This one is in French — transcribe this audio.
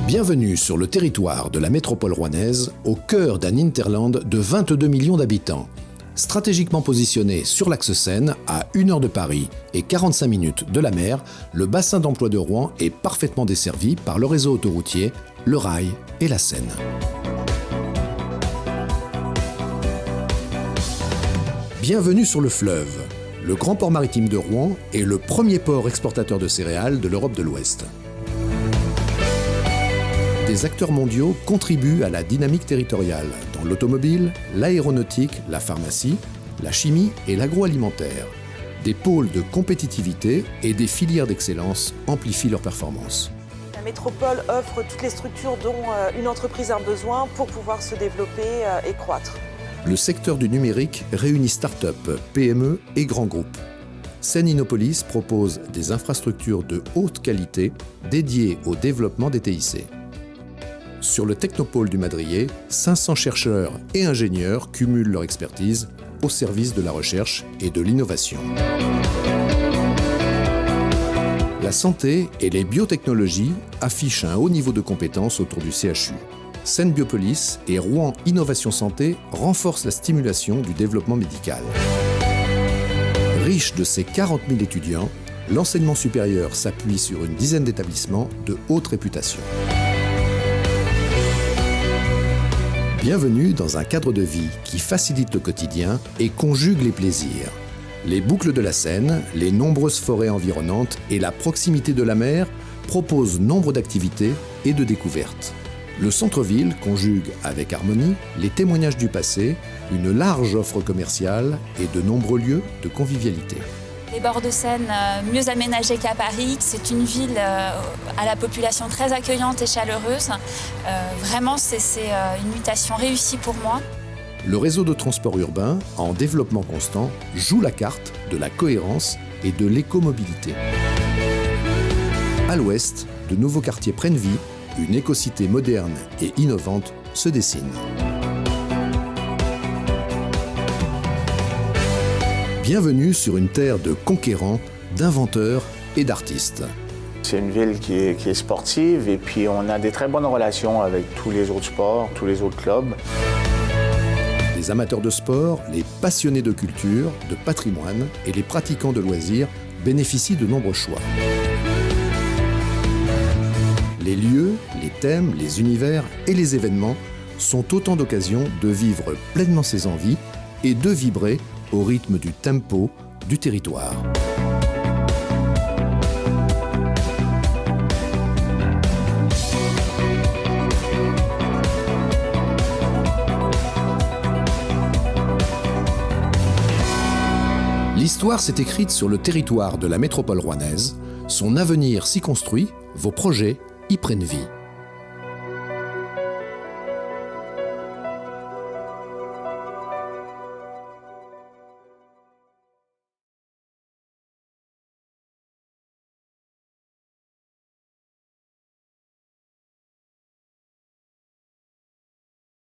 Bienvenue sur le territoire de la métropole rouennaise, au cœur d'un hinterland de 22 millions d'habitants. Stratégiquement positionné sur l'axe Seine, à 1 heure de Paris et 45 minutes de la mer, le bassin d'emploi de Rouen est parfaitement desservi par le réseau autoroutier, le rail et la Seine. Bienvenue sur le fleuve. Le grand port maritime de Rouen est le premier port exportateur de céréales de l'Europe de l'Ouest. Des acteurs mondiaux contribuent à la dynamique territoriale dans l'automobile, l'aéronautique, la pharmacie, la chimie et l'agroalimentaire. Des pôles de compétitivité et des filières d'excellence amplifient leurs performances. La métropole offre toutes les structures dont une entreprise a besoin pour pouvoir se développer et croître. Le secteur du numérique réunit start-up, PME et grands groupes. Seine Innopolis propose des infrastructures de haute qualité dédiées au développement des TIC. Sur le technopôle du Madrier, 500 chercheurs et ingénieurs cumulent leur expertise au service de la recherche et de l'innovation. La santé et les biotechnologies affichent un haut niveau de compétences autour du CHU. Seine Biopolis et Rouen Innovation Santé renforcent la stimulation du développement médical. Riche de ses 40 000 étudiants, l'enseignement supérieur s'appuie sur une dizaine d'établissements de haute réputation. Bienvenue dans un cadre de vie qui facilite le quotidien et conjugue les plaisirs. Les boucles de la Seine, les nombreuses forêts environnantes et la proximité de la mer proposent nombre d'activités et de découvertes. Le centre-ville conjugue avec harmonie les témoignages du passé, une large offre commerciale et de nombreux lieux de convivialité. Les bords de Seine, mieux aménagés qu'à Paris, c'est une ville à la population très accueillante et chaleureuse. Vraiment, c'est une mutation réussie pour moi. Le réseau de transport urbain, en développement constant, joue la carte de la cohérence et de l'écomobilité. À l'ouest, de nouveaux quartiers prennent vie, une écocité moderne et innovante se dessine. Bienvenue sur une terre de conquérants, d'inventeurs et d'artistes. C'est une ville qui est sportive et puis on a des très bonnes relations avec tous les autres sports, tous les autres clubs. Les amateurs de sport, les passionnés de culture, de patrimoine et les pratiquants de loisirs bénéficient de nombreux choix. Les lieux, les thèmes, les univers et les événements sont autant d'occasions de vivre pleinement ses envies et de vibrer au rythme du tempo du territoire. L'histoire s'est écrite sur le territoire de la métropole rouennaise, son avenir s'y construit, vos projets y prennent vie.